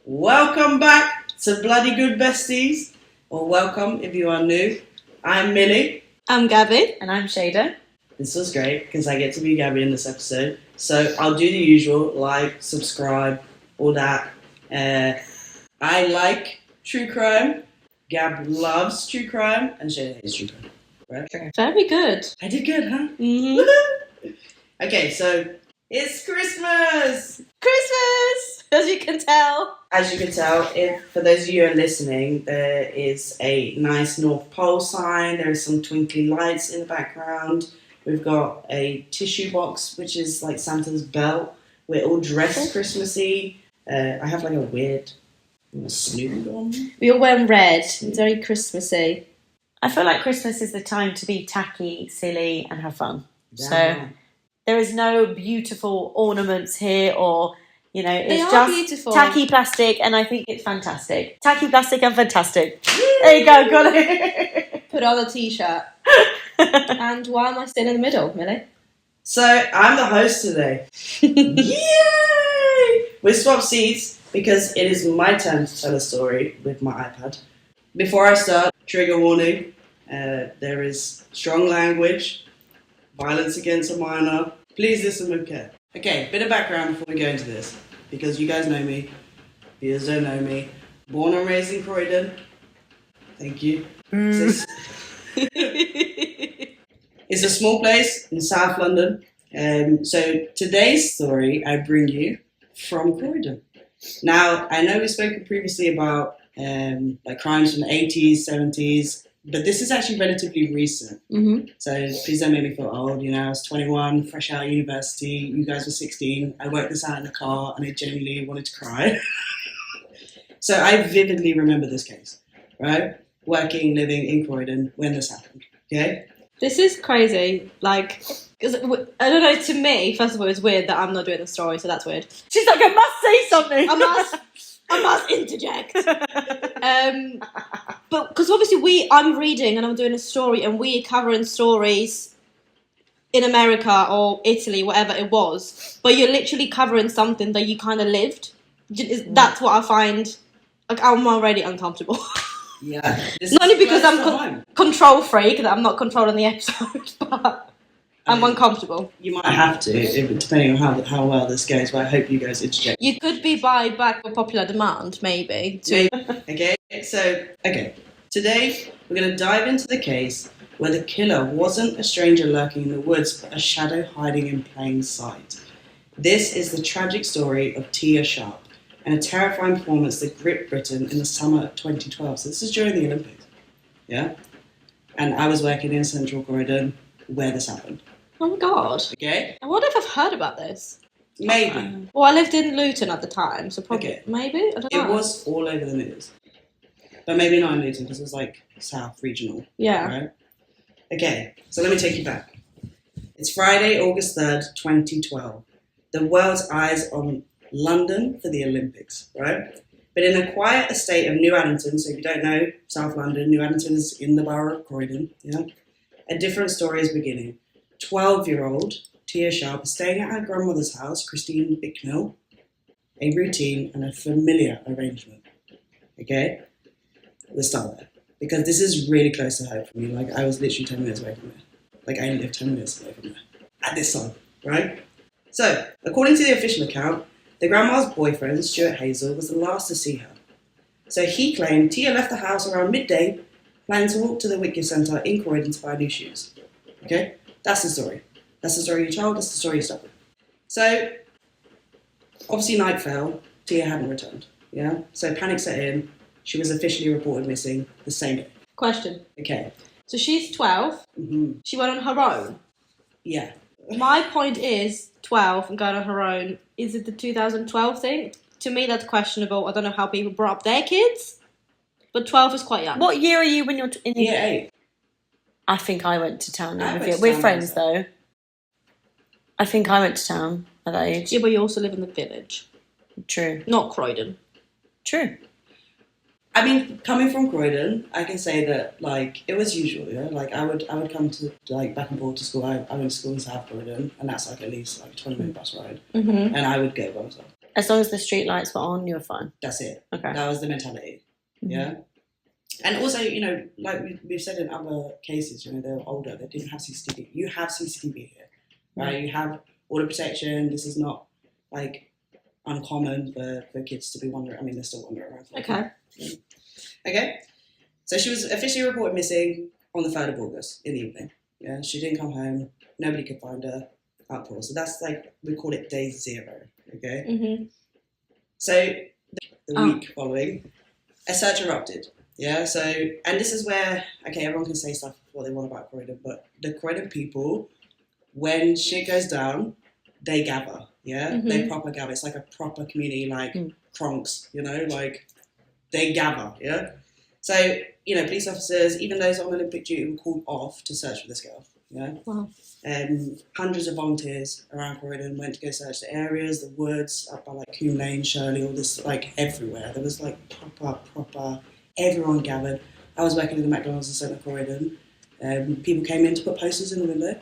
Welcome back to Bloody Good Besties, or welcome if you are new. I'm Millie. I'm Gabby. And I'm Shada. This was great because I get to be Gabby in this episode. So I'll do the usual, like, subscribe, all that. I like true crime. Gab loves true crime, and Shada hates true crime. Right? True. Very good. I did good, huh? Mm-hmm. Okay, so it's Christmas! Christmas! As you can tell. As you can tell, for those of you who are listening, there is a nice North Pole sign. There is some twinkly lights in the background. We've got a tissue box, which is like Santa's belt. We're all dressed Christmassy. I have like a weird snood on. We all wear red. It's very Christmassy. I feel like Christmas is the time to be tacky, silly, and have fun. Yeah. So there is no beautiful ornaments here or... You know, They it's are just beautiful. tacky plastic, and I think it's fantastic. Tacky plastic and fantastic. There you go, got it. Put on a t-shirt. And why am I still in the middle, Millie? So I'm the host today. Yay! We swapped seats because it is my turn to tell a story with my iPad. Before I start, trigger warning. There is strong language, violence against a minor. Please listen with care. Okay, bit of background before we go into this, because you guys know me, viewers don't know me. Born and raised in Croydon. Thank you. It's a small place in South London. So today's story I bring you from Croydon. Now, I know we've spoken previously about like crimes from the 80s, 70s, but this is actually relatively recent. Mm-hmm. So please don't make me feel old. You know, I was 21, fresh out of university. You guys were 16. I worked this out in the car and I genuinely wanted to cry. So I vividly remember this case, right? Working, living in Croydon when this happened, okay? This is crazy. Like, because I don't know, to me, first of all, it's weird that I'm not doing the story, so that's weird. She's like, I must say something. I must interject. But because obviously I'm reading and I'm doing a story and we're covering stories in America or Italy, whatever it was, but you're literally covering something that you kind of lived. That's what I find, like, I'm already uncomfortable. Yeah. Not only because I'm control freak, that I'm not controlling the episode, but I'm uncomfortable. You might have to, depending on how well this goes, but I hope you guys interject. You could be back for popular demand, maybe. Okay, so, today we're going to dive into the case where the killer wasn't a stranger lurking in the woods, but a shadow hiding in plain sight. This is the tragic story of Tia Sharp, and a terrifying performance that gripped Britain in the summer of 2012. So this is during the Olympics, yeah? And I was working in central Croydon where this happened. Oh my god. Okay? I wonder if I've heard about this. Maybe. Well, I lived in Luton at the time, so probably, Okay. maybe? I don't know. It was all over the news. But maybe not in Luton, because it was like South Regional. Yeah. Right? Okay, so let me take you back. It's Friday, August 3rd, 2012. The world's eyes on London for the Olympics, right? But in a quiet estate of New Addington, so if you don't know South London, New Addington is in the borough of Croydon, yeah? A different story is beginning. 12-year-old Tia Sharp is staying at her grandmother's house, Christine Bicknell, a routine and a familiar arrangement. Okay? Let's start there. Because this is really close to home for me. Like, I was literally 10 minutes away from there. Like, I only lived 10 minutes away from there. At this time, right? So, according to the official account, the grandma's boyfriend, Stuart Hazel, was the last to see her. So he claimed Tia left the house around midday, planning to walk to the Whitgift Centre in Croydon to buy new shoes. Okay? That's the story. That's the story you told, that's the story you stuck with. So, obviously night fell, Tia hadn't returned. Yeah? So panic set in, she was officially reported missing the same day. Question. Okay. So she's 12. Mm-hmm. She went on her own. Yeah. My point is 12 and going on her own. Is it the 2012 thing? To me, that's questionable. I don't know how people brought up their kids, but 12 is quite young. What year are you when you're in Year 8. I think I went to town. I went to We're town friends, myself. though. I think I went to town at that age. Yeah, but you also live in the village, True. not Croydon. True. I mean, coming from Croydon, I can say that, like, it was usual, yeah? Like, I would come to, like, back and forth to school. I went to school in South Croydon, and that's, like, at least, like, a 20-minute bus ride. Mm-hmm. And I would go by myself. As long as the street lights were on, you were fine. That's it. Okay. That was the mentality. Yeah. And also, like we've said in other cases, they were older, they didn't have CCTV. You have CCTV here, right? You have all the protection. This is not like uncommon for kids to be wandering. I mean, they're still wandering around. Okay. Okay. So she was officially reported missing on the 3rd of August in the evening. Yeah, she didn't come home. Nobody could find her. Outpour. So that's like, we call it day 0. Okay. Mm-hmm. So the week following, a search erupted. Yeah, so, and this is where, okay, everyone can say stuff what they want about Croydon, but the Croydon people, when shit goes down, they gather, yeah? They proper gather. It's like a proper community, like Kronks, like, they gather, yeah? So, police officers, even those on Olympic duty, were called off to search for this girl, yeah? Wow. Hundreds of volunteers around Croydon went to go search the areas, the woods, up by, like, Coombe Lane, Shirley, all this, like, everywhere. There was, like, proper... Everyone gathered. I was working in the McDonald's in Centre Croydon. People came in to put posters in the window,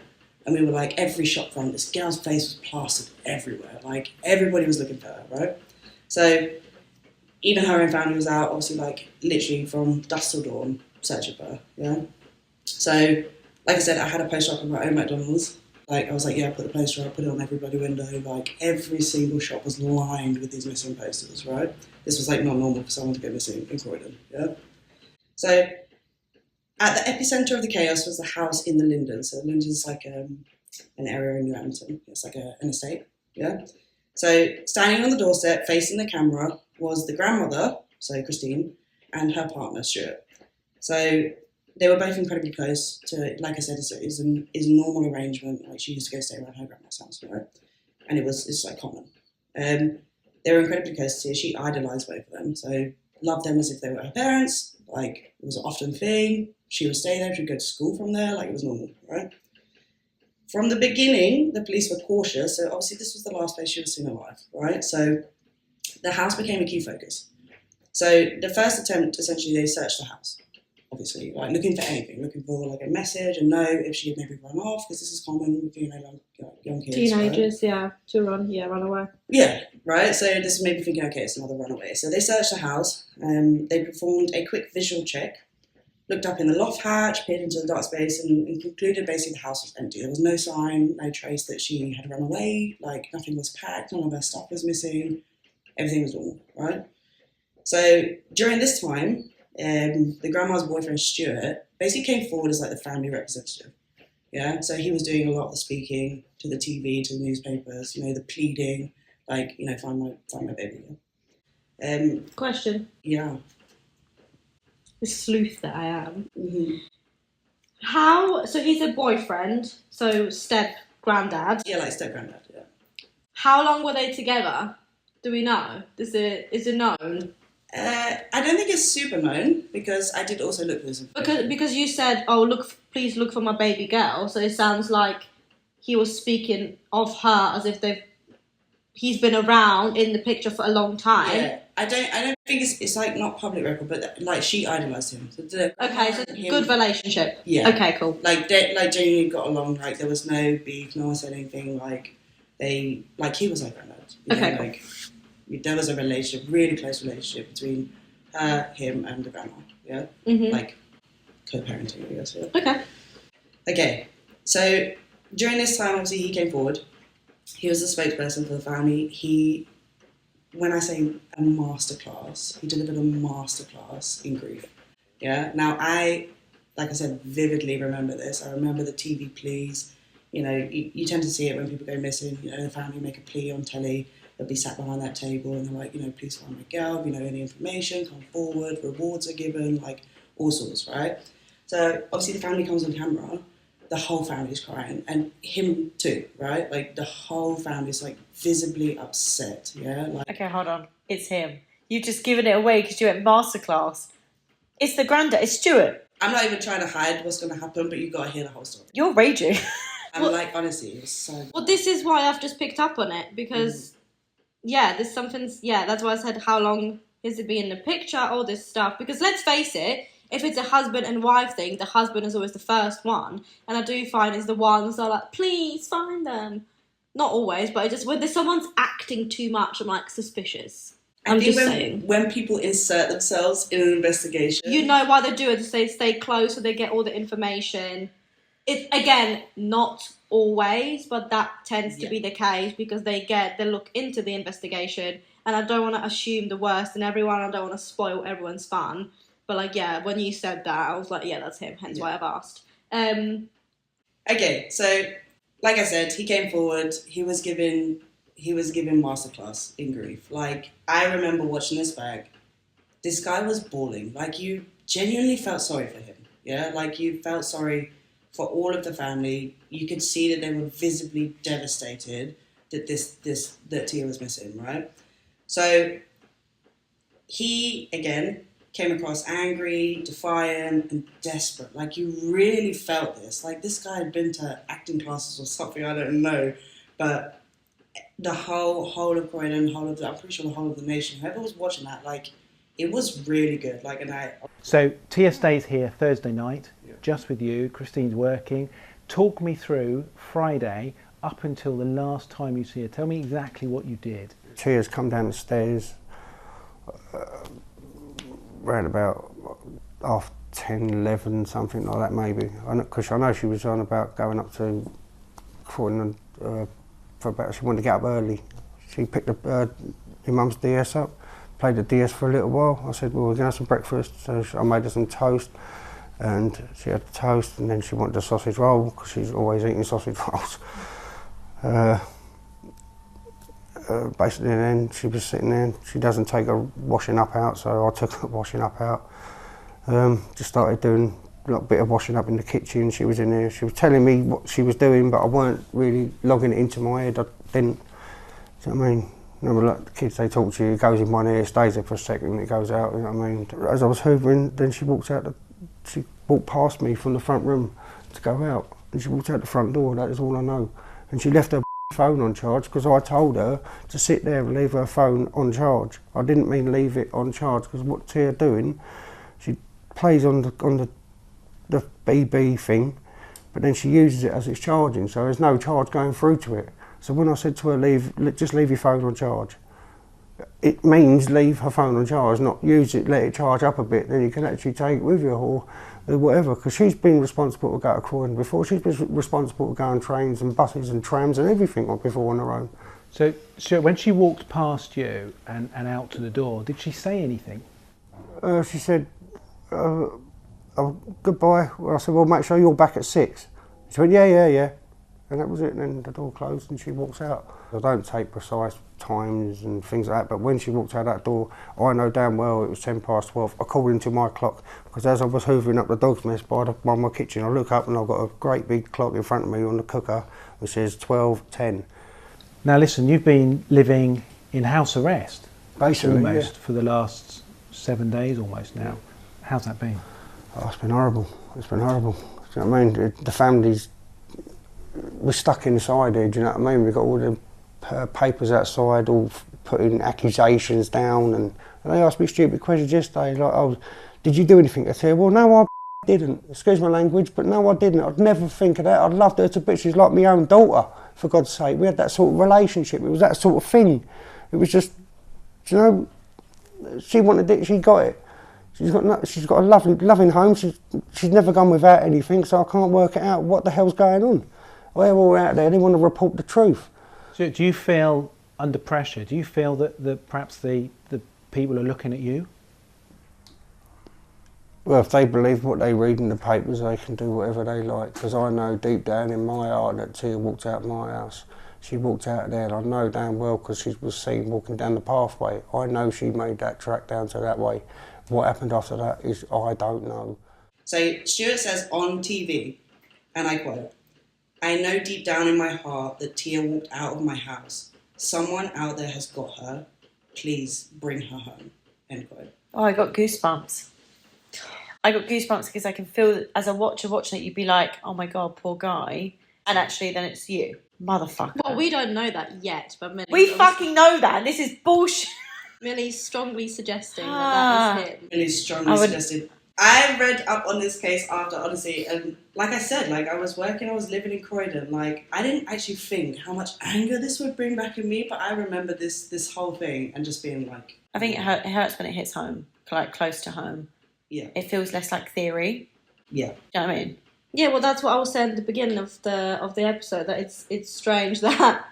and we were like, every shop front, this girl's face was plastered everywhere. Like, everybody was looking for her, right? So, even her own family was out, obviously, like, literally from dusk till dawn, searching for her, yeah? So, like I said, I had a poster up in my own McDonald's. Like, I was like, yeah, put the poster up, put it on everybody's window. Like, every single shop was lined with these missing posters, right? This was, like, not normal for someone to go missing in Croydon, yeah? So, at the epicentre of the chaos was the house in the Lindens. So, Lindens is like an area in New Hampton. It's like an estate, yeah? So, standing on the doorstep, facing the camera, was the grandmother, so Christine, and her partner, Stuart. So, they were both incredibly close to, like I said, it's a normal arrangement. Like, she used to go stay around her grandma's house, right? And it's like common. They were incredibly close to her. She idolised both of them. So, loved them as if they were her parents. Like, it was an often thing. She would stay there. She would go to school from there. Like, it was normal, right? From the beginning, the police were cautious. So, obviously, this was the last place she was seen alive, right? So, the house became a key focus. So, the first attempt, essentially, they searched the house. Obviously, like, looking for anything, looking for, like, a message and know if she had maybe run off, because this is common with, young kids. Teenagers, right? yeah, to run away. Yeah, right? So this made me thinking, okay, it's another runaway. So they searched the house, they performed a quick visual check, looked up in the loft hatch, peered into the dark space, and concluded basically the house was empty. There was no sign, no trace that she had run away, like, nothing was packed, none of her stuff was missing, everything was normal, right? So during this time, the grandma's boyfriend, Stuart, basically came forward as, like, the family representative. Yeah, so he was doing a lot of the speaking to the TV, to the newspapers, the pleading, like, find my baby. Question. Yeah. The sleuth that I am. Mm-hmm. So he's a boyfriend, so step granddad. Yeah, like step granddad, yeah. How long were they together? Do we know? Is it known? I don't think it's super known, because I did also look for this information. Because you said, please look for my baby girl, so it sounds like he was speaking of her as if he's been around in the picture for a long time. Yeah, I don't think it's like not public record, but like she idolised him. So good relationship. Yeah. Okay, cool. Like they genuinely got along. Like there was no beef. No one said anything. Like he was like granddad. Okay. Cool. Like there was a relationship, really close relationship between her, him, and the grandma. Yeah. Mm-hmm. Like co-parenting, I guess. Yeah. Okay. So during this time, obviously, he came forward. He was the spokesperson for the family. When I say a masterclass, he delivered a masterclass in grief. Yeah. Now, like I said, vividly remember this. I remember the TV pleas. You tend to see it when people go missing. The family make a plea on telly. They'll be sat behind that table and they're like, please find my girl. Any information, come forward. Rewards are given, like all sorts, right? So obviously the family comes on camera. The whole family's crying, and him too, right? Like the whole family's like visibly upset. Yeah. Like, okay, hold on. It's him. You've just given it away because you went masterclass. It's the granddad. It's Stuart. I'm not even trying to hide what's going to happen, but you got to hear the whole story. You're raging. Like honestly, it was so bad. Well, this is why I've just picked up on it because, there's something. Yeah, that's why I said how long has it been in the picture, all this stuff. Because let's face it. If it's a husband and wife thing, the husband is always the first one. And I do find it's the ones that are like, please find them. Not always, but just when someone's acting too much, I'm like suspicious. I think when people insert themselves in an investigation, you know why they do it. They stay close so they get all the information. It's again not always, but that tends to be the case because they look into the investigation, and I don't want to assume the worst in everyone. I don't want to spoil everyone's fun, but like when you said that, I was like, yeah, that's him. Hence why I've asked. Okay, so like I said, he came forward. He was given masterclass in grief. Like, I remember watching this back. This guy was bawling. Like, you genuinely felt sorry for him. Yeah, like you felt sorry for all of the family. You could see that they were visibly devastated that that Tia was missing, right? So he again came across angry, defiant, and desperate. Like, you really felt this. Like, this guy had been to acting classes or something, I don't know. But the whole of Croydon, I'm pretty sure the whole of the nation, whoever was watching that, like, it was really good. Like, So Tia stays here Thursday night, just with you. Christine's working. Talk me through Friday up until the last time you see her. Tell me exactly what you did. Tia's come down the stairs around about 10:30, something like that maybe. Because I know she was on about going up to Croydon she wanted to get up early. She picked up your mum's DS up, played the DS for a little while. I said, well, we're going to have some breakfast. So I made her some toast, and she had the toast, and then she wanted a sausage roll, because she's always eating sausage rolls. Basically, then she was sitting there. She doesn't take her washing up out, so I took her washing up out. Just started doing a bit of washing up in the kitchen. She was in there. She was telling me what she was doing, but I weren't really logging it into my head. I didn't. Do you know what I mean? Remember, like the kids, they talk to you. It goes in one ear, stays there for a second, and it goes out. You know what I mean? As I was hoovering, then she walked out. She walked past me from the front room to go out, and she walked out the front door. That is all I know. And she left her phone on charge because I told her to sit there and leave her phone on charge. I didn't mean leave it on charge, because what Tia doing, she plays on the BB thing, but then she uses it as it's charging, so there's no charge going through to it. So when I said to her, just leave your phone on charge, it means leave her phone on charge, not use it, let it charge up a bit, then you can actually take it with you or whatever, because she's been responsible to go to Croydon before. She's been responsible to go on trains and buses and trams and everything before on her own. So when she walked past you and out to the door, did she say anything? She said, goodbye. Well, I said, well, make sure you're back at 6. She went, yeah. And that was it, and then the door closed and she walks out. I don't take precise times and things like that, but when she walked out that door, I know damn well it was 12:10, according to my clock, because as I was hoovering up the dog's mess by my kitchen, I look up and I've got a great big clock in front of me on the cooker, which says 12:10. Now listen, you've been living in house arrest, basically, almost, for the last 7 days almost now. How's that been? Oh, it's been horrible. It's been horrible. Do you know what I mean? The family's, we're stuck inside here, do you know what I mean? We've got all the papers outside, all putting accusations down, and they asked me stupid questions yesterday, like, oh, did you do anything? I said, well, no, I didn't. Excuse my language, but no, I didn't. I'd never think of that. I'd loved her to bits. She's like my own daughter, for God's sake. We had that sort of relationship. It was that sort of thing. It was just, you know, she wanted it, she got it. She's got a loving home. She's never gone without anything, so I can't work it out. What the hell's going on? We're all out there. They want to report the truth. So do you feel under pressure? Do you feel that perhaps the people are looking at you? Well, if they believe what they read in the papers, they can do whatever they like. Because I know deep down in my heart that Tia walked out of my house. She walked out there, and I know damn well because she was seen walking down the pathway. I know she made that track down to that way. What happened after that is I don't know. So Stuart says on TV, and I quote, "I know deep down in my heart that Tia walked out of my house. Someone out there has got her. Please bring her home." End quote. Oh, I got goosebumps. I got goosebumps because I can feel that as a watcher watching it, you'd be like, oh my God, poor guy. And actually then it's you. Motherfucker. Well, we don't know that yet, but Millie... We fucking know that, and this is bullshit. Millie's strongly suggesting that is him. Millie's strongly suggested I read up on this case after, honestly, and like I said, like I was living in Croydon. Like I didn't actually think how much anger this would bring back in me, but I remember this whole thing and just being like, I think it hurts when it hits home, like close to home. yeah, It feels less like theory. yeah, Do you know what I mean? Yeah, well, that's what I was saying at the beginning of the episode. That it's strange that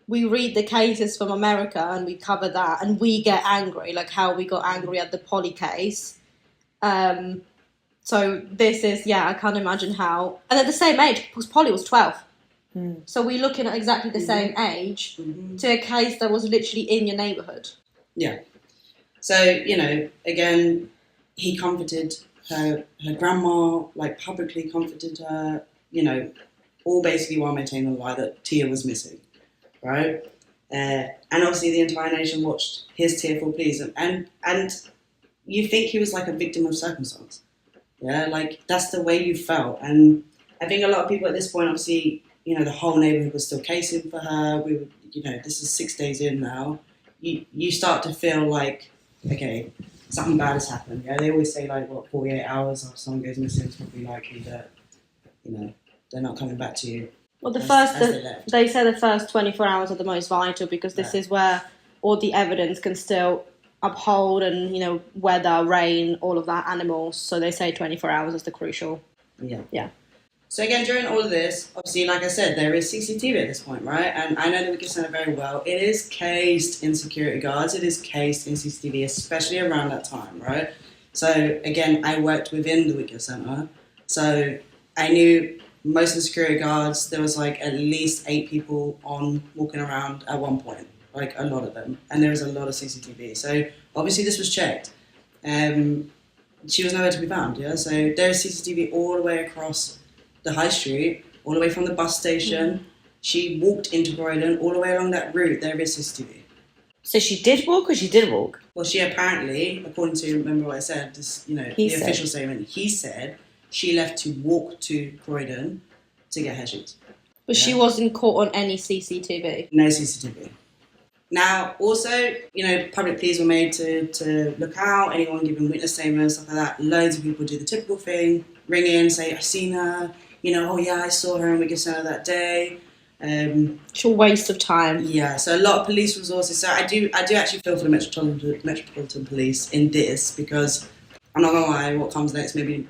we read the cases from America and we cover that, and we get angry, like how we got angry at the Polly case. So this is, I can't imagine how. And at the same age, because Polly was 12. So we're looking at exactly the same age to a case that was literally in your neighbourhood. yeah. So again, he comforted her grandma, like publicly comforted her, all basically while maintaining the lie that Tia was missing, right? And obviously the entire nation watched his tearful pleas, and you think he was like a victim of circumstance. Yeah, like that's the way you felt. And I think a lot of people at this point, obviously, the whole neighborhood was still casing for her. We were, this is 6 days in now. You start to feel like, okay, something bad has happened. Yeah, they always say like, 48 hours after someone goes missing, it's probably likely that, they're not coming back to you. Well, they say the first 24 hours are the most vital, because this is where all the evidence can still uphold, and weather, rain, all of that, animals. So they say 24 hours is the crucial. Yeah. So again, during all of this, obviously, like I said, there is CCTV at this point, right? And I know the Wicked Centre very well. It is cased in security guards. It is cased in CCTV, especially around that time, right? So again, I worked within the Wicked Centre, so I knew most of the security guards. There was like at least 8 people walking around at one point. Like a lot of them, and there was a lot of CCTV. So obviously this was checked. She was nowhere to be found. Yeah, so there's CCTV all the way across the high street, all the way from the bus station. She walked into Croydon, all the way along that route. There is CCTV. So she did walk, or she didn't walk? Well, she apparently, according to remember what I said, the official statement. He said she left to walk to Croydon to get her shoes. But she wasn't caught on any CCTV. No CCTV. Now, also, public pleas were made to look out, anyone giving witness statements, stuff like that. Loads of people do the typical thing, ring in, say, I've seen her, oh yeah, I saw her in Wicked Centre that day. It's a waste of time. Yeah, so a lot of police resources. So I do actually feel for the Metropolitan Police in this, because I'm not going to lie, what comes next maybe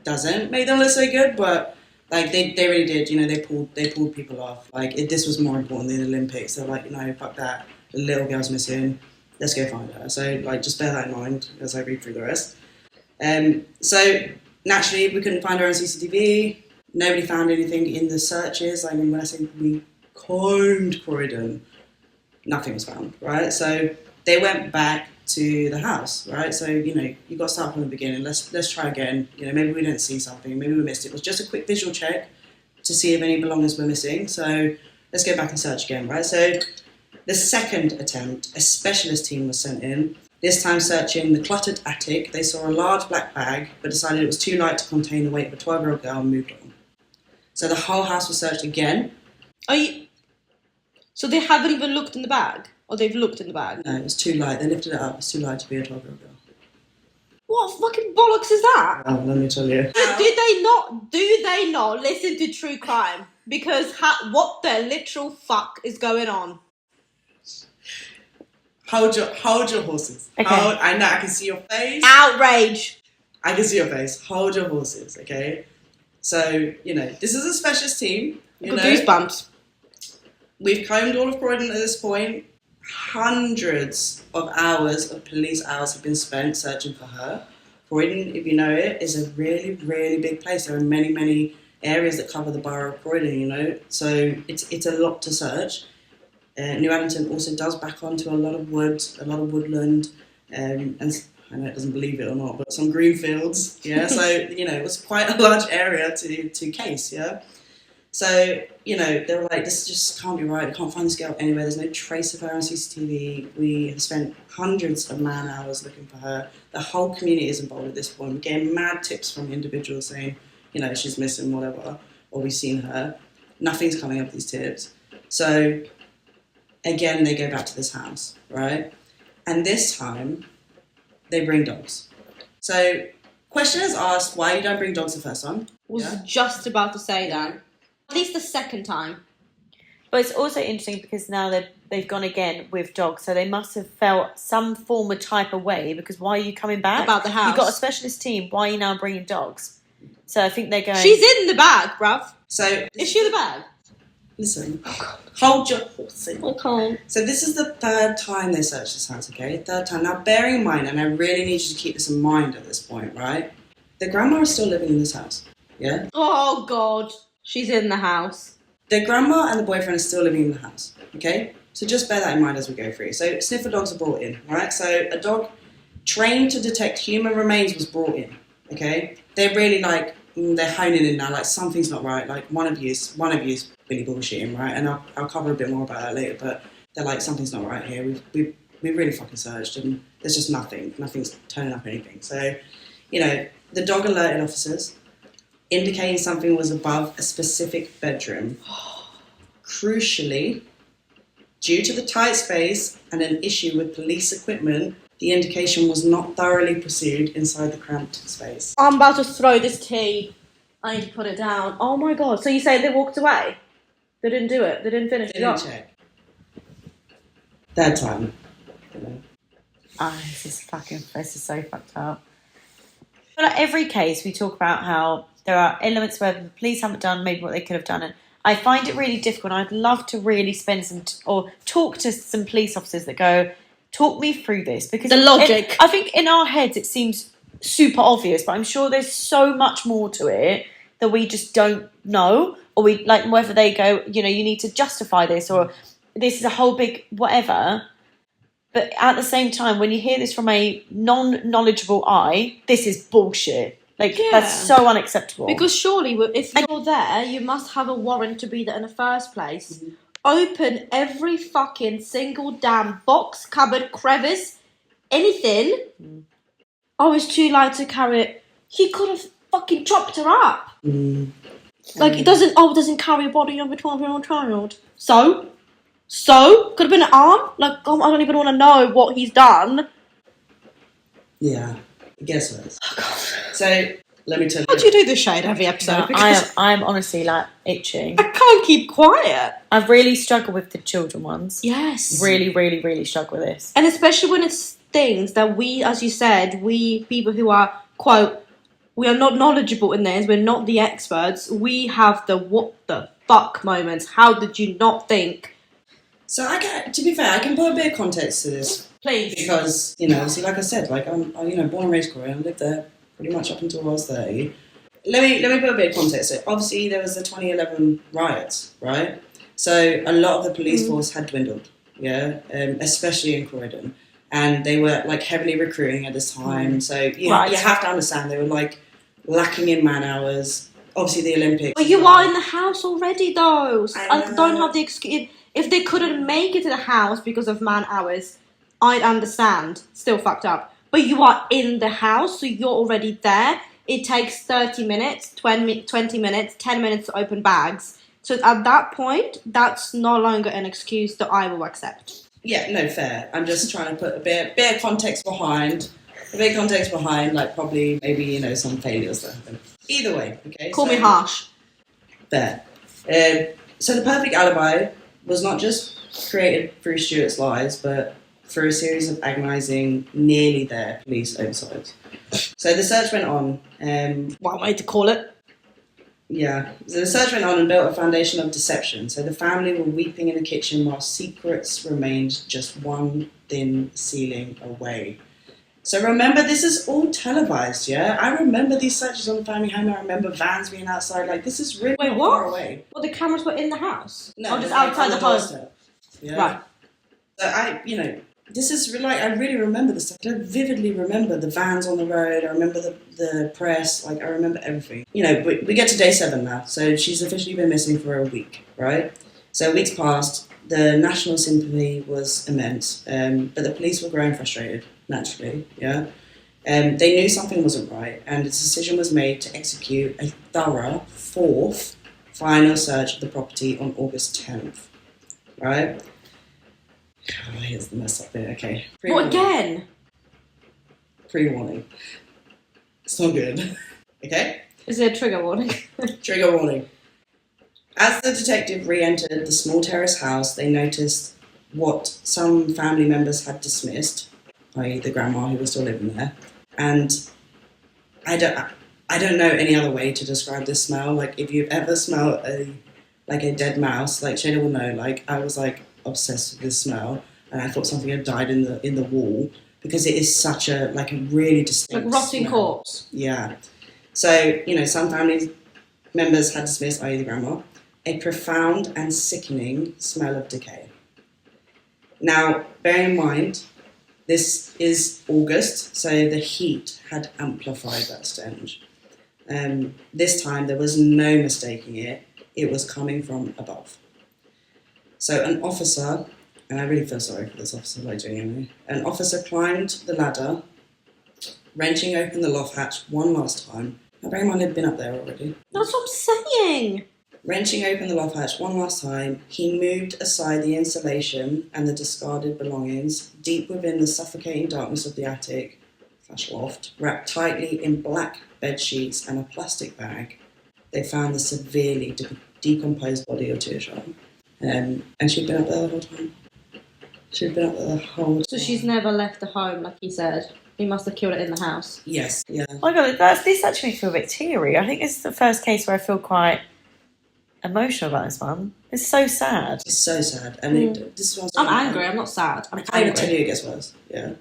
doesn't make them look so good, but like they really did, they pulled people off. Like this was more important than the Olympics. They're like, fuck that. The little girl's missing. Let's go find her. So like, just bear that in mind as I read through the rest. So naturally, we couldn't find her on CCTV. Nobody found anything in the searches. Like when I say we combed Croydon, nothing was found. Right. So they went back to the house. Right. So you got to start from the beginning. Let's try again. Maybe we didn't see something. Maybe we missed it. It was just a quick visual check to see if any belongings were missing. So let's go back and search again. Right. So the second attempt, a specialist team was sent in, this time searching the cluttered attic. They saw a large black bag, but decided it was too light to contain the weight of a 12-year-old girl and moved on. So the whole house was searched again. So they haven't even looked in the bag? Or they've looked in the bag? No, it was too light. They lifted it up. It was too light to be a 12-year-old girl. What fucking bollocks is that? Oh, let me tell you. Do they not listen to true crime? Because what the literal fuck is going on? Hold your horses. Okay. I know, I can see your face. Outrage. I can see your face. Hold your horses, okay? So, this is a specialist team. Got goosebumps. We've combed all of Croydon at this point. Hundreds of hours of police hours have been spent searching for her. Croydon, if you know it, is a really, really big place. There are many, many areas that cover the borough of Croydon, So it's a lot to search. New Abington also does back onto a lot of woods, a lot of woodland, and I know it doesn't believe it or not, but some green fields, yeah. So it was quite a large area to case, yeah. So they were like, this just can't be right. We can't find this girl anywhere. There's no trace of her on CCTV. We have spent hundreds of man hours looking for her. The whole community is involved at this point. We're getting mad tips from individuals saying, she's missing, whatever, or we've seen her. Nothing's coming up with these tips. So again, they go back to this house, right? And this time, they bring dogs. So Question is asked why you don't bring dogs the first time. Was Yeah. just about to say that. At least the second time. But it's also interesting because now they've gone again with dogs, so they must have felt some form of type of way, because why are you coming back? About the house. You've got a specialist team, why are you now bringing dogs? So I think they're going... She's in the bag, bruv. So Is she in the bag? listen, hold your horses. I can't. So this is the third time they searched this house, okay? Third time. Now, bearing in mind, and I really need you to keep this in mind at this point, right? The grandma is still living in this house, yeah? Oh, God. She's in the house. The grandma and the boyfriend are still living in the house, okay? So just bear that in mind as we go through. So sniffer dogs are brought in, right? So a dog trained to detect human remains was brought in, okay? They're really like, they're honing in now, like something's not right. Like one of you's really bullshitting, right? And I'll cover a bit more about that later, but they're like, something's not right here. We've really fucking searched and there's just nothing's turning up anything. So, you know, the dog alerted officers, indicating something was above a specific bedroom. Crucially, due to the tight space and an issue with police equipment, the indication was not thoroughly pursued inside the cramped space. I'm about to throw this tea. I need to put it down. Oh, my God. So you say they walked away? They didn't do it? They didn't finish They the job? didn't check. Third time. this is so fucked up. But like every case, we talk about how there are elements where the police haven't done maybe what they could have done, and I find it really difficult. I'd love to really spend or talk to some police officers that go, talk me through this, because The logic. I think in our heads it seems super obvious, but I'm sure there's so much more to it that we just don't know, or we like whether they go, you know, you need to justify this, or this is a whole big whatever. But at the same time, when you hear this from a non-knowledgeable eye, this is bullshit. Like, Yeah. that's so unacceptable. Because surely, if you're there, you must have a warrant to be there in the first place. Open every fucking single damn box, cupboard, crevice, anything. Oh, it's too light to carry it. He could have fucking chopped her up. Like, it doesn't carry a body of a 12-year-old child. So? Could have been an arm? Like, oh, I don't even want to know what he's done. Yeah, I guess so. Oh, God. So, let me tell you. How do you do this shade every episode? No, Because I'm honestly like itching. I can't keep quiet. I've really struggled with the children ones. Yes. Really, really, really struggle with this. And especially when it's things that we, as you said, we people who are, quote, we are not knowledgeable in this, we're not the experts, we have the what the fuck moments. How did you not think? So to be fair, I can put a bit of context to this. Please. Because, you know, see, like I said, like I'm born and raised Croydon, I lived there pretty much up until I was 30. Let me put a bit of context. So obviously there was the 2011 riots, right? So a lot of the police force had dwindled, yeah, especially in Croydon. And they were like heavily recruiting at this time. So you have to understand they were like lacking in man hours. Obviously the Olympics. But you are in the house already though. I I don't have the excuse. If they couldn't make it to the house because of man hours, I'd understand. Still fucked up. But you are in the house, so you're already there. It takes 30 minutes, 20 minutes, 10 minutes to open bags. So at that point, that's no longer an excuse that I will accept. Yeah, no, fair. I'm just trying to put a bit of context behind. Like probably, maybe, you know, some failures that happen. Either way, okay? Call me harsh. Fair. So the perfect alibi was not just created through Stuart's lies, but through a series of agonising, nearly there police oversights. So the search went on. One way to call it. Yeah. So the search went on and built a foundation of deception. So the family were weeping in the kitchen while secrets remained just one thin ceiling away. So remember, this is all televised, yeah? I remember these searches on the family home. I remember vans being outside. Like, this is really not far away. Well, the cameras were in the house? No, just like outside on the home? doorstep. Yeah. Right. So this is like, I really remember this stuff. I vividly remember the vans on the road. I remember the press. Like, I remember everything. You know, we get to day 7 now. So she's officially been missing for a week, right? So weeks passed. The national sympathy was immense. But the police were growing frustrated, naturally, yeah? They knew something wasn't right. And a decision was made to execute a thorough 4th final search of the property on August 10th, right? Oh, here's the mess up there. Okay. What again? Pre-warning. It's not good. Okay? Is there a trigger warning? Trigger warning. As the detective re-entered the small terrace house, they noticed what some family members had dismissed, i.e. the grandma who was still living there. And I don't know any other way to describe this smell. Like, if you've ever smelled a dead mouse, like Shayna will know, like I was like obsessed with this smell, and I thought something had died in the wall, because it is such a really distinct Like rotting smell. corpse. Yeah. So, some family members had dismissed, i.e. the grandma, a profound and sickening smell of decay. Now, bear in mind, this is August, so the heat had amplified that stench. This time there was no mistaking it. It was coming from above. So an officer, and I really feel sorry for this officer, like genuinely, an officer climbed the ladder, wrenching open the loft hatch one last time. Now, bear in mind, he'd been up there already. That's what I'm saying. Wrenching open the loft hatch one last time, he moved aside the insulation and the discarded belongings deep within the suffocating darkness of the attic / loft. Wrapped tightly in black bed sheets and a plastic bag, they found the severely decomposed body of Tirsha. And she'd been up there the whole time. She'd been up there the whole time. So she's never left the home, like he said. He must have killed it in the house. Yes, yeah. Oh my God, this actually makes me feel a bit teary. I think this is the first case where I feel quite emotional about this one. It's so sad. It's so sad. I mean, this is what I'm angry. I'm not sad. I'm I can't even tell angry. you it gets worse. Yeah.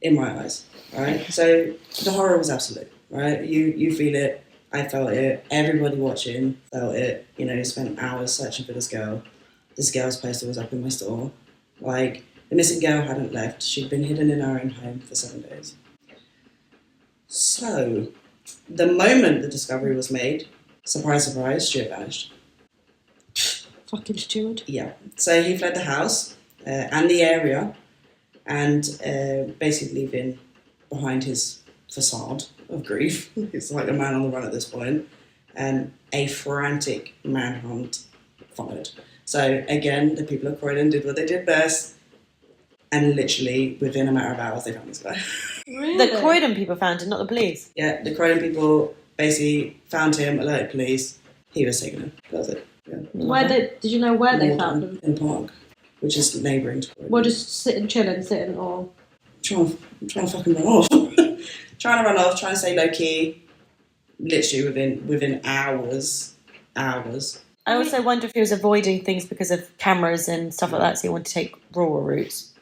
In my eyes. Alright? So the horror was absolute. Right? You feel it. I felt it. Everybody watching felt it. Spent hours searching for this girl. This girl's poster was up in my store. Like, the missing girl hadn't left. She'd been hidden in her own home for 7 days. So, the moment the discovery was made, surprise, surprise, Stuart vanished. Fucking steward. Yeah. So he fled the house and the area, and basically leaving behind his facade of grief. He's like a man on the run at this point. And a frantic manhunt followed. So again, the people of Croydon did what they did best, and literally within a matter of hours they found this guy. Really? The Croydon people found him, not the police. Yeah, the Croydon people basically found him, alerted police. He was taken in. That was it. Yeah. Did you know where they Walden, found him? in the park, which is neighbouring to Croydon. Well, just sitting, chilling, or... I'm trying to fucking run off. Trying to run off, trying to stay low key. Literally within hours. I also wonder if he was avoiding things because of cameras and stuff like that, so he wanted to take rural routes.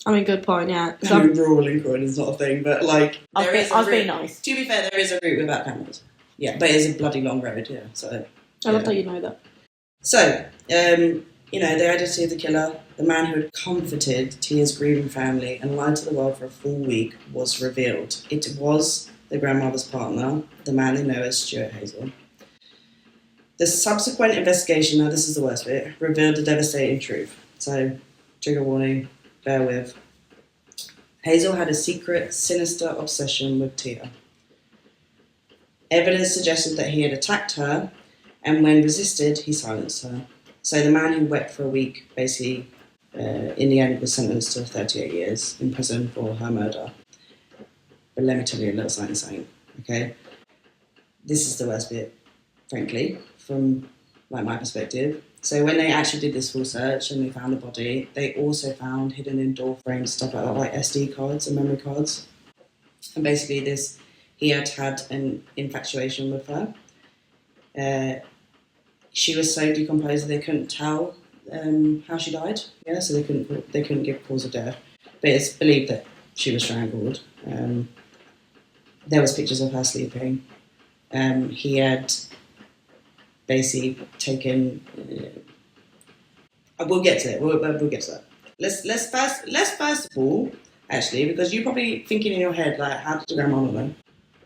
I mean, good point, yeah. I mean, rural in Croydon is not a thing, but like... I'll be nice. To be fair, there is a route without cameras. Yeah, but it's a bloody long road, yeah, so... I love that you know that. So, the identity of the killer, the man who had comforted Tia's grieving family and lied to the world for a full week, was revealed. It was the grandmother's partner, the man they know as Stuart Hazel. The subsequent investigation, now this is the worst bit, revealed the devastating truth. So, trigger warning, bear with. Hazel had a secret, sinister obsession with Tia. Evidence suggested that he had attacked her, and when resisted, he silenced her. So the man who wept for a week, basically, in the end, was sentenced to 38 years in prison for her murder. But let me tell you a little something, okay? This is the worst bit, frankly, from my perspective. So when they actually did this full search and they found the body, they also found hidden in door frames, stuff like that, like SD cards and memory cards. And basically he had an infatuation with her. She was so decomposed that they couldn't tell how she died. Yeah, so they couldn't give cause of death. But it's believed that she was strangled. There was pictures of her sleeping. He had basically taken. We'll get to it. We'll get to that. Let's first of all, actually, because you're probably thinking in your head like, how did your grandma not know?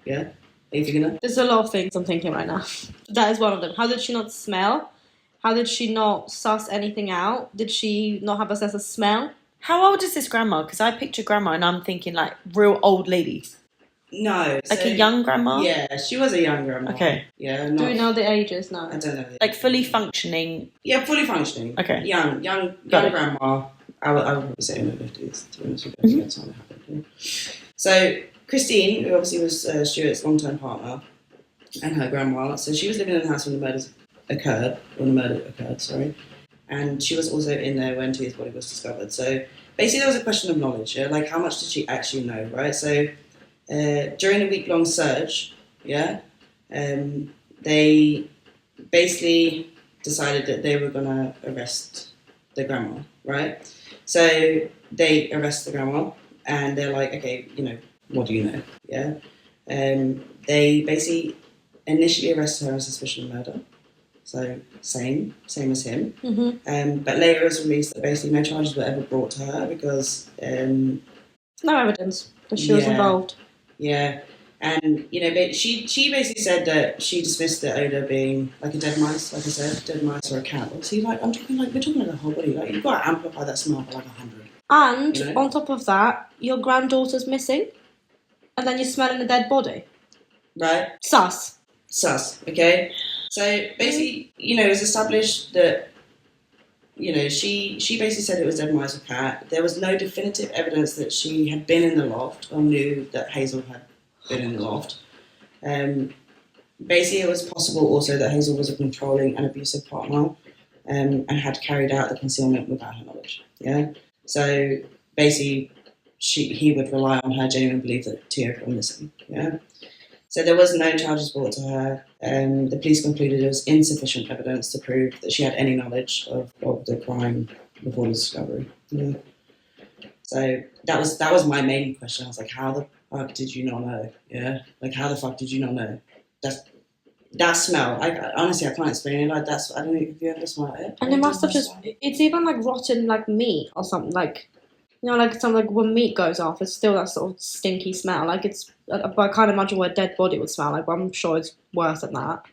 Yeah. Are you thinking that? There's a lot of things I'm thinking right now. That is one of them. How did she not smell? How did she not suss anything out? Did she not have a sense of smell? How old is this grandma? Because I picture grandma and I'm thinking like real old lady. No. Like a young grandma? Yeah, she was a young grandma. Okay. Yeah. Do we know the ages? No. I don't know. Like fully functioning. Yeah, fully functioning. Okay. Young grandma. I would say in her 50s, to be honest with you. That's how it happened. Yeah. So, Christine, who obviously was Stuart's long-term partner, and her grandma. So she was living in the house when the murder occurred, sorry. And she was also in there when Tia's body was discovered. So basically there was a question of knowledge, yeah? Like how much did she actually know, right? So during a week-long search, yeah, they basically decided that they were going to arrest the grandma, right? So they arrest the grandma and they're like, okay, what do you know, yeah? They basically initially arrested her on suspicion of murder. So same as him. Mm-hmm. But later it was released that basically no charges were ever brought to her because... no evidence that she was involved. Yeah. And, but she basically said that she dismissed the odour being like a dead mice, like I said, dead mice or a cat. Obviously, we're talking like the whole body. Like, you've got to amplify that smell by like 100. And on top of that, your granddaughter's missing, and then you're smelling a dead body. Right. Sus, okay? So basically, it was established that, she basically said it was dead mice or cat. There was no definitive evidence that she had been in the loft or knew that Hazel had been in the loft. Basically, it was possible also that Hazel was a controlling and abusive partner and had carried out the concealment without her knowledge. Yeah. So basically, he would rely on her genuine belief that Tia had gone missing. Yeah. So there was no charges brought to her. The police concluded there was insufficient evidence to prove that she had any knowledge of the crime before the discovery. Yeah. So that was my main question. I was like, how the fuck did you not know? Yeah. Like, how the fuck did you not know? That smell. Honestly, I can't explain it. Like that's. I don't know if you ever smelled it. and it must have just. It's even like rotten like meat or something like. Like something like when meat goes off, it's still that sort of stinky smell. Like it's, but I can't imagine what a dead body would smell like. But I'm sure it's worse than that.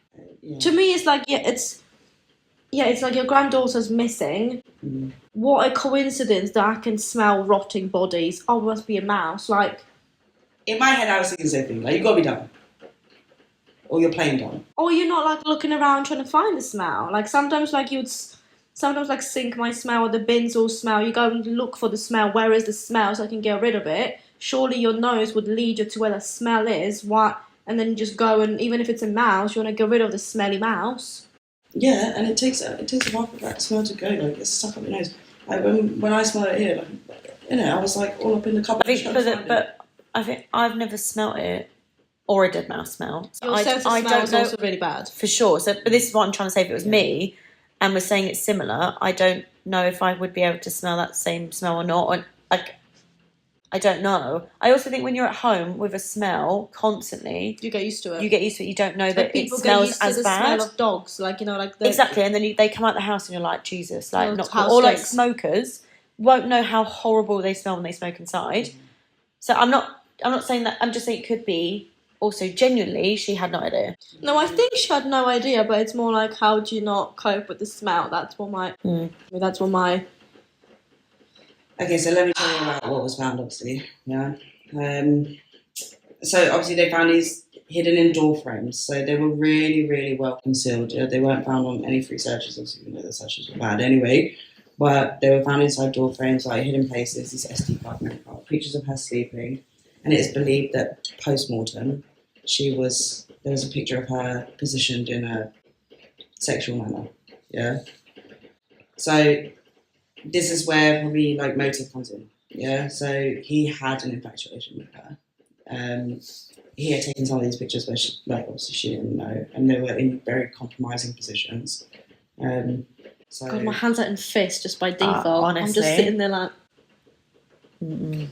Yeah. To me, it's like it's like your granddaughter's missing. Mm. What a coincidence that I can smell rotting bodies. Oh, it must be a mouse. Like in my head, I was thinking the same thing. Like you gotta be dumb, or you're playing dumb. Or you're not like looking around trying to find the smell. Like sometimes like sometimes like Sync might smell or the bins all smell. You go and look for the smell. Where is the smell so I can get rid of it? Surely your nose would lead you to where the smell is. What? And then you just go and even if it's a mouse, you want to get rid of the smelly mouse. Yeah, and it takes a while for that smell to go. Like it's stuck up your nose. Like when I smell it here, like, I was like all up in the cupboard. I think I've never smelt it or a dead mouse smell. So Your sense of smell is also really bad. For sure. So, but this is what I'm trying to say. If it was me and we're saying it's similar, I don't know if I would be able to smell that same smell or not. Or, I don't know. I also think when you're at home with a smell constantly, you get used to it. You don't know that it people smells get used to as the bad. smell of dogs, like Exactly, and then they come out the house and you're like, Jesus, like Oh, not it's cool. house Or like stinks. smokers won't know how horrible they smell when they smoke inside. So I'm not saying that. I'm just saying it could be. Also, genuinely, she had no idea. No, I think she had no idea, but it's more like how do you not cope with the smell? That's what my. Okay, so let me tell you about what was found, obviously. Yeah. So obviously they found these hidden in door frames. So they were really, really well concealed. They weren't found on any free searches, obviously, the searches were bad anyway. But they were found inside door frames, like hidden places, these SD card memory card, pictures of her sleeping. And it is believed that post-mortem, there was a picture of her positioned in a sexual manner. Yeah. So this is where probably like motive comes in. Yeah. So he had an infatuation with her. He had taken some of these pictures where obviously she didn't know, and they were in very compromising positions. So God, my hands are in fist just by default. Honestly. I'm just sitting there like.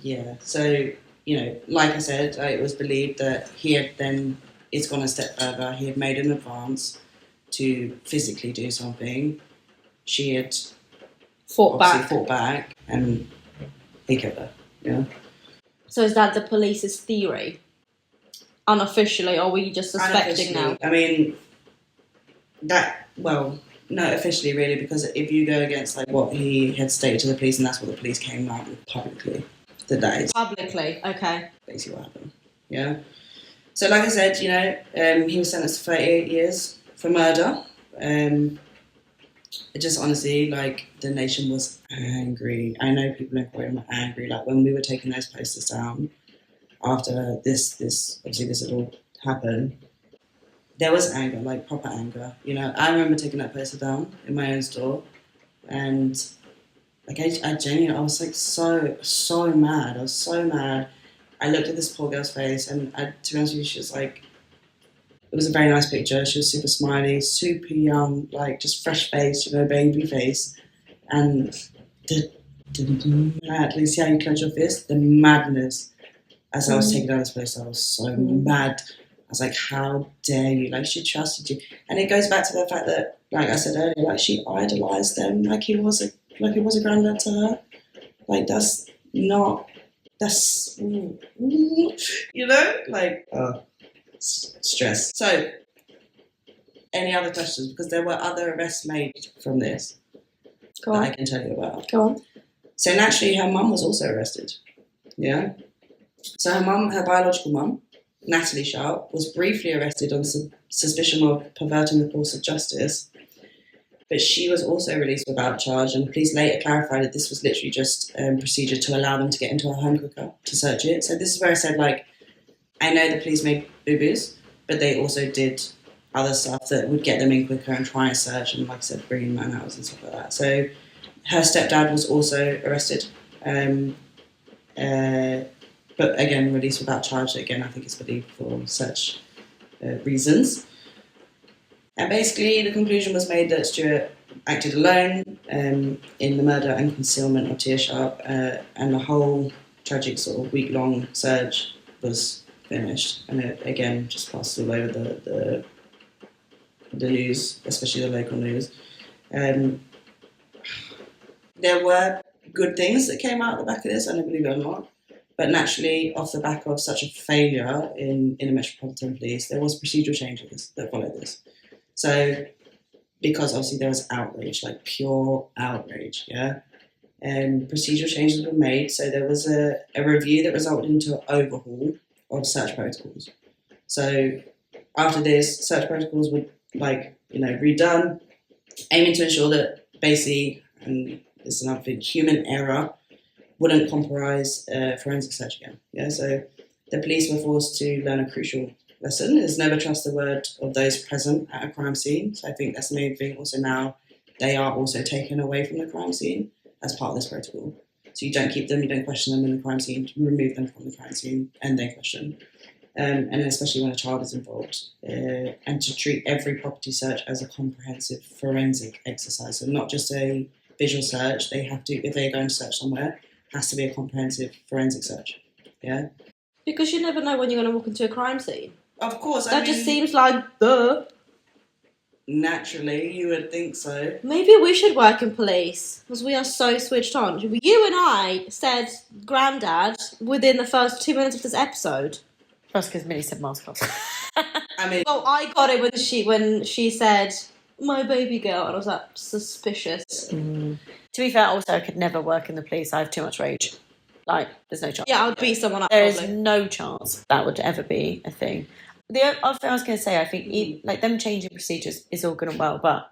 Yeah. So like I said, it was believed that he had then. It's gone a step further. He had made an advance to physically do something. She had Fought back, and he killed her. Yeah. So is that the police's theory? Unofficially, or were you just suspecting now? I mean, not officially really, because if you go against like what he had stated to the police, and that's what the police came out with publicly, that is publicly, okay. basically what happened. Yeah. So like I said, he was sentenced to 38 years for murder. It just honestly, like, the nation was angry. I know people in Croydon were angry. Like, when we were taking those posters down, after this obviously this had all happened, there was anger, like proper anger. You know, I remember taking that poster down in my own store, and like I genuinely, I was like so mad. I was so mad. I looked at this poor girl's face, and to be honest with you, she was like, it was a very nice picture. She was super smiley, super young, like just fresh face, you know, baby face, and the madly, see how you clench your fist? The madness. As I was taking down this poster, I was so mad. I was like, how dare you? Like, she trusted you. And it goes back to the fact that, like I said earlier, like she idolized them like he was a granddad to her. Like, that's, you know, like, stress. So, any other questions? Because there were other arrests made from this that I can tell you about. Go on. So naturally, her mum was also arrested. Yeah. So her biological mum, Natalie Sharp, was briefly arrested on suspicion of perverting the course of justice, but she was also released without charge, and police later clarified that this was literally just procedure to allow them to get into her home quicker to search it. So this is where I said, like, I know the police made boo-boos, but they also did other stuff that would get them in quicker and try and search, and like I said, bring in man-hours and stuff like that. So her stepdad was also arrested. But again, released without charge. Again, I think it's believed for such reasons. And basically, the conclusion was made that Stewart acted alone in the murder and concealment of Tia Sharp, and the whole tragic sort of week-long search was finished. And it, again, just passed all over the news, especially the local news. There were good things that came out at the back of this, I don't believe it or not. But naturally, off the back of such a failure in the Metropolitan Police, there was procedural changes that followed this. So, because obviously there was outrage, like pure outrage, yeah? And procedural changes were made. So there was a review that resulted into an overhaul of search protocols. So after this, search protocols were redone, aiming to ensure that basically, and this is another thing, human error wouldn't compromise forensic search again. Yeah, so the police were forced to learn a crucial lesson: is never trust the word of those present at a crime scene. So I think that's the main thing. Also now, they are also taken away from the crime scene as part of this protocol. So you don't keep them, you don't question them in the crime scene, you remove them from the crime scene and then question. And then especially when a child is involved. And to treat every property search as a comprehensive forensic exercise. So not just a visual search, they have to, if they're going to search somewhere, has to be a comprehensive forensic search. Yeah? Because you never know when you're going to walk into a crime scene. Of course. That just seems like naturally, you would think so. Maybe we should work in police, because we are so switched on. You and I said granddad within the first 2 minutes of this episode. That's because Millie said mascot. I mean... Well, I got it when she said, my baby girl, and I was like, suspicious. To be fair, also, I could never work in the police. I have too much rage. Like, there's no chance. Yeah, I would beat someone up. There is no chance that would ever be a thing. The other thing I was going to say, I think, like, them changing procedures is all good and well, but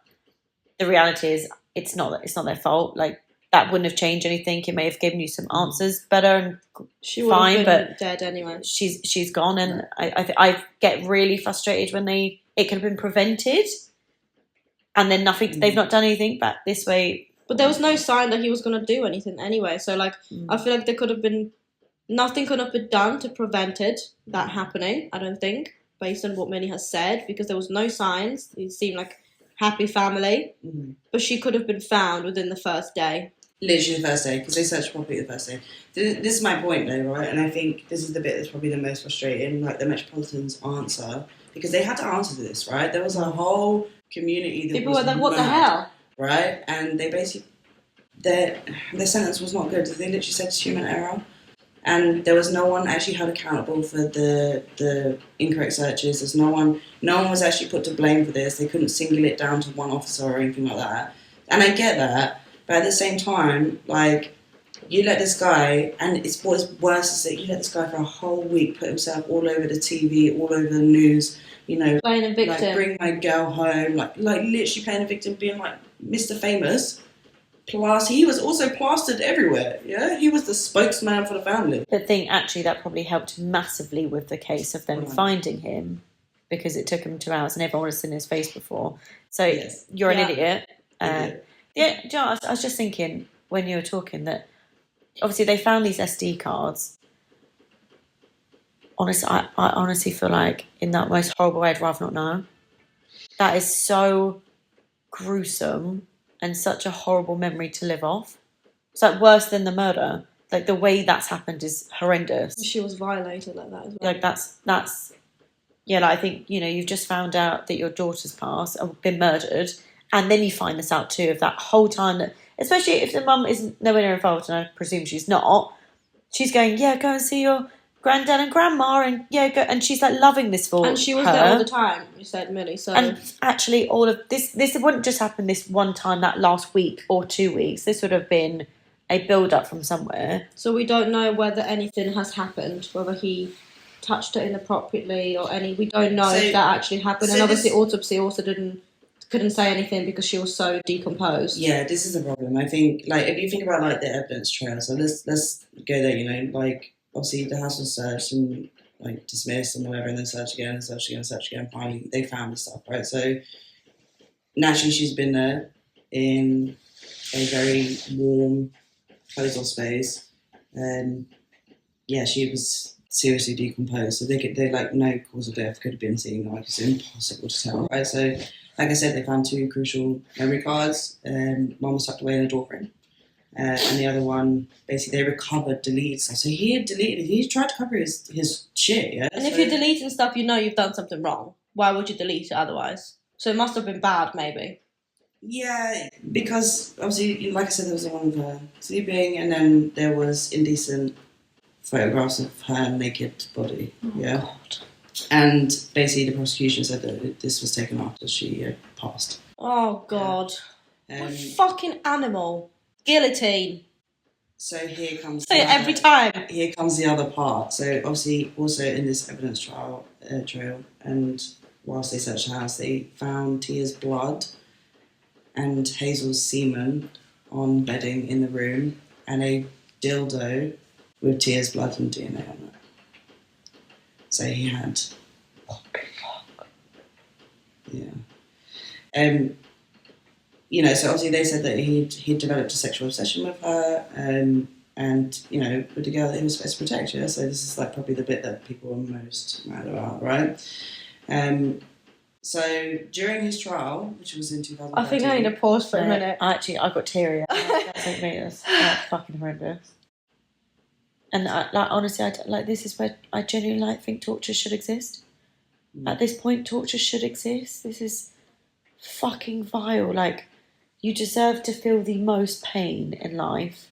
the reality is it's not their fault. Like, that wouldn't have changed anything. It may have given you some answers better and she fine, been but dead anyway. She's gone, and I get really frustrated when it could have been prevented, and then nothing. They've not done anything back this way. But there was no sign that he was going to do anything anyway. So, like, I feel like nothing could have been done to prevent that happening, I don't think, based on what Millie has said, because there was no signs. It seemed like happy family. But she could have been found within the first day. Literally the first day, because they searched properly the first day. This is my point, though, right? And I think this is the bit that's probably the most frustrating, like the Metropolitan's answer, because they had to answer to this, right? There was a whole community that people was were like, what the mad, hell? right? And they basically, their sentence was not good. They literally said it's human error. And there was no one actually held accountable for the incorrect searches. There's no one was actually put to blame for this. They couldn't single it down to one officer or anything like that. And I get that, but at the same time, like, you let this guy, and it's what's worse is that you let this guy for a whole week put himself all over the TV, all over the news, you know, playing a victim, like, bring my girl home, like literally playing a victim, being like Mr. Famous. Plus, he was also plastered everywhere. Yeah, he was the spokesman for the family. But think actually that probably helped massively with the case of them finding him, because it took him 2 hours and everyone had seen his face before. So Yes. you're an Yeah. idiot. Yeah, do you know, I was just thinking when you were talking that obviously they found these SD cards. Honestly, I honestly feel like in that most horrible way, I'd rather not know. That is so gruesome and such a horrible memory to live off. It's like worse than the murder. Like the way that's happened is horrendous. She was violated like that as well. Like that's yeah. Like I think you've just found out that your daughter's passed or been murdered, and then you find this out too. Of that whole time that, especially if the mum isn't nowhere near involved, and I presume she's not. She's going, yeah, go and see your granddad and grandma, and yeah, go, and she's like loving this for And she was her. there all the time, you said, Millie. So And actually, all of this wouldn't just happen this one time, that last week or 2 weeks. This would have been a build-up from somewhere. So we don't know whether anything has happened, whether he touched it inappropriately or any. We don't know if that actually happened. so And obviously, autopsy also couldn't say anything because she was so decomposed. Yeah, this is the problem. I think, like, if you think about like the evidence trail, so let's go there. Like obviously the house was searched and like dismissed and whatever, and then searched again and searched again and searched again. Finally, they found the stuff, right? So naturally, she's been there in a very warm, closed-off space, and yeah, she was seriously decomposed. So they like no cause of death could have been seen. Like it's impossible to tell, right? So, like I said, they found 2 crucial memory cards. One was tucked away in a door frame, and the other one basically they recovered deleted stuff. So he had deleted. He tried to cover his shit. Yeah. And if you're deleting stuff, you've done something wrong. Why would you delete it otherwise? So it must have been bad, maybe. Yeah, because obviously, like I said, there was one of her sleeping, and then there was indecent photographs of her naked body. Yeah. God. And basically, the prosecution said that this was taken after she had passed. Oh, God. What a Um, fucking animal. Guillotine. so here comes Say it every time. Here comes the other part. So obviously, also in this evidence trail, and whilst they searched the house, they found Tia's blood and Hazel's semen on bedding in the room, and a dildo with Tia's blood and DNA on it. So he had. Yeah. So obviously they said that he'd developed a sexual obsession with her, and with the girl that he was supposed to protect her. So this is like probably the bit that people were most mad about, right? So during his trial, which was in 2013... I think I need to pause for a minute. I got teary. That's fucking horrendous. And honestly, this is where I genuinely think torture should exist. At this point, torture should exist. This is fucking vile. Like, you deserve to feel the most pain in life.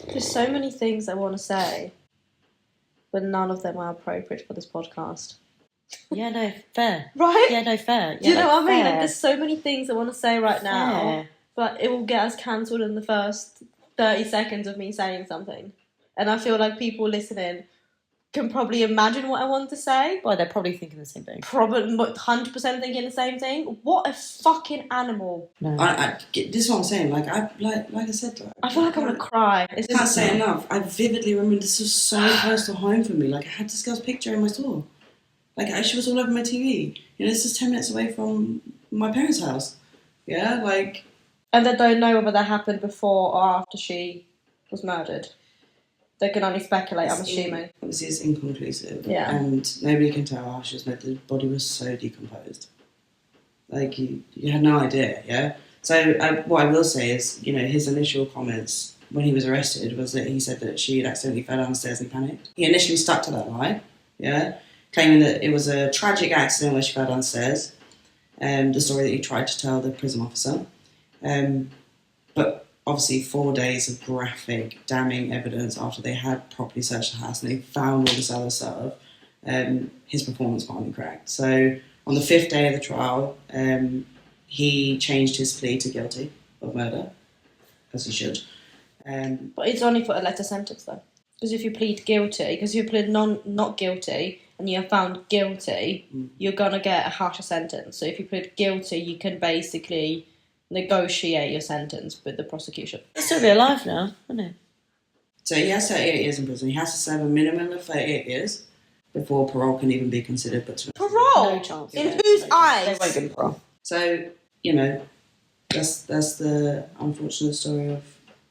There's so many things I want to say, but none of them are appropriate for this podcast. Yeah, no, fair. Right? Yeah, no, fair. Do you know what I mean? fair. Like, there's so many things I want to say right now, Fair. but it will get us cancelled in the first 30 seconds of me saying something. And I feel like people listening can probably imagine what I want to say. Well, they're probably thinking the same thing. Probably 100% thinking the same thing. What a fucking animal. No. this is what I'm saying. Like I said, I feel like I'm going to cry. I can't say enough. I vividly remember this was so close to home for me. Like I had this girl's picture in my store. Like she was all over my TV. This is 10 minutes away from my parents' house. Yeah, like. And they don't know whether that happened before or after she was murdered. They can only speculate, I'm assuming. Obviously, it's inconclusive. Yeah. And nobody can tell how she was murdered. The body was so decomposed. Like, you had no idea, yeah? So, what I will say is, his initial comments when he was arrested was that he said that she had accidentally fell downstairs and panicked. He initially stuck to that lie, yeah? Claiming that it was a tragic accident where she fell downstairs. The story that he tried to tell the prison officer. But obviously 4 days of graphic, damning evidence after they had properly searched the house and they found all this other stuff, his performance finally cracked. So on the 5th day of the trial, he changed his plea to guilty of murder, as he should. But it's only for a lesser sentence, though. Because if you plead guilty, because you plead not guilty and you're found guilty, you're going to get a harsher sentence. So if you plead guilty, you can basically negotiate your sentence with the prosecution. He'll still be alive now, isn't he? So he has 38 years in prison. He has to serve a minimum of 38 years before parole can even be considered put to him. Parole? No chance. In whose eyes? They won't give him parole. So, you know, that's the unfortunate story of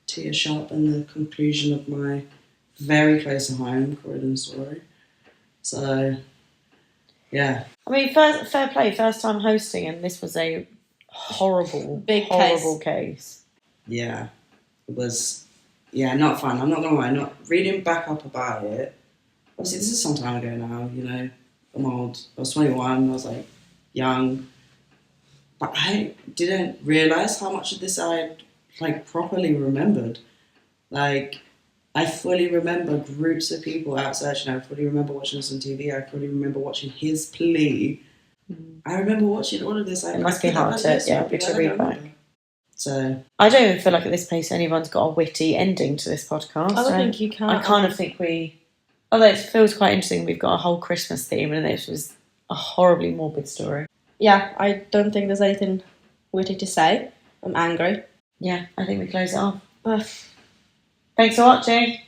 Tia Sharp and the conclusion of my very close to home Croydon story. So, yeah. I mean, fair play, first time hosting, and this was a horrible case. Yeah. It was, not fun. I'm not going to lie. Not reading back up about it. Obviously, this is some time ago now, you know. I'm old. I was 21. I was, like, young. But I didn't realise how much of this I, like, properly remembered. Like, I fully remember groups of people out searching. I fully remember watching this on TV. I fully remember watching his plea. I remember watching all of this. It must be hard to read back. So I don't even feel like at this pace anyone's got a witty ending to this podcast. I don't think you can. I kind of think although it feels quite interesting, we've got a whole Christmas theme, and this was a horribly morbid story. Yeah, I don't think there's anything witty to say. I'm angry. Yeah, I think we close it off. Thanks for watching.